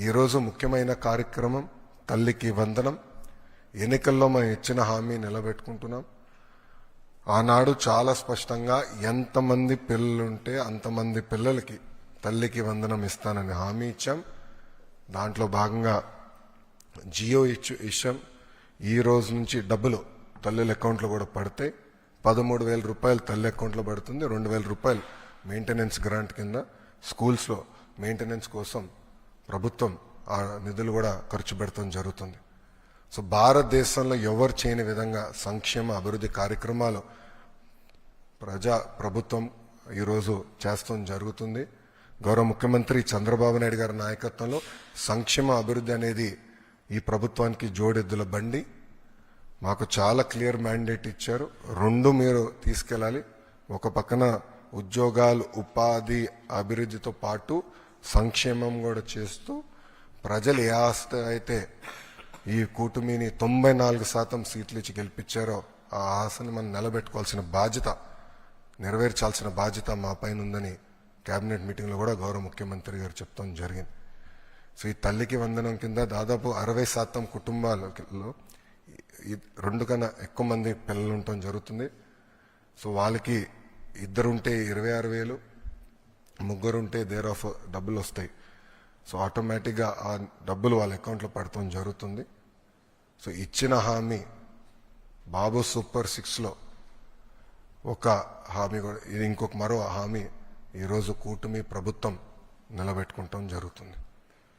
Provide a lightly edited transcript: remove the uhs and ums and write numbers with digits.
ఈరోజు ముఖ్యమైన కార్యక్రమం తల్లికి వందనం. ఎన్నికల్లో మనం ఇచ్చిన హామీ నిలబెట్టుకుంటున్నాం. ఆనాడు చాలా స్పష్టంగా ఎంతమంది పిల్లలుంటే అంతమంది పిల్లలకి తల్లికి వందనం ఇస్తానని హామీ ఇచ్చాం. దాంట్లో భాగంగా జియో ఇచ్చాం. ఈ రోజు నుంచి డబ్బులు తల్లుల అకౌంట్లో కూడా పడితే 13,000 రూపాయలు తల్లి అకౌంట్లో పడుతుంది. 2,000 రూపాయలు మెయింటెనెన్స్ గ్రాంట్ కింద స్కూల్స్లో మెయింటెనెన్స్ కోసం ప్రభుత్వం ఆ నిధులు కూడా ఖర్చు పెడతాం జరుగుతుంది. సో భారతదేశంలో ఎవరు చేయని విధంగా సంక్షేమ అభివృద్ధి కార్యక్రమాలు ప్రభుత్వం ఈరోజు చేస్తాం జరుగుతుంది. గౌరవ ముఖ్యమంత్రి చంద్రబాబు నాయుడు గారి నాయకత్వంలో సంక్షేమ అభివృద్ధి అనేది ఈ ప్రభుత్వానికి జోడెద్దుల బండి. మాకు చాలా క్లియర్ మ్యాండేట్ ఇచ్చారు. రెండు మీరు తీసుకెళ్ళాలి. ఒక పక్కన ఉద్యోగాలు, ఉపాధి, అభివృద్ధితో పాటు సంక్షేమం కూడా చేస్తూ ప్రజలు ఏ ఆస్తి అయితే ఈ కూటమిని 94% సీట్లు ఇచ్చి గెలిపించారో ఆ ఆశని మనం నిలబెట్టుకోవాల్సిన బాధ్యత, నెరవేర్చాల్సిన బాధ్యత మా పైన ఉందని కేబినెట్ మీటింగ్లో కూడా గౌరవ ముఖ్యమంత్రి గారు చెప్తాం జరిగింది. సో ఈ తల్లికి వందనం కింద దాదాపు 60% కుటుంబాలలో 2 కన్నా ఎక్కువ మంది పిల్లలు ఉండటం జరుగుతుంది. సో వాళ్ళకి 2 ఉంటే 26,000, 3 ఉంటే దేర్ ఆఫ్ డబ్బులు వస్తాయి. సో ఆటోమేటిక్గా ఆ డబ్బులు వాళ్ళ అకౌంట్లో పడటం జరుగుతుంది. సో ఇచ్చిన హామీ బాబు సూపర్ 6లో ఒక హామీ కూడా, ఇది ఇంకొక మరో హామీ ఈరోజు కూటమి ప్రభుత్వం నిలబెట్టుకుంటాం జరుగుతుంది.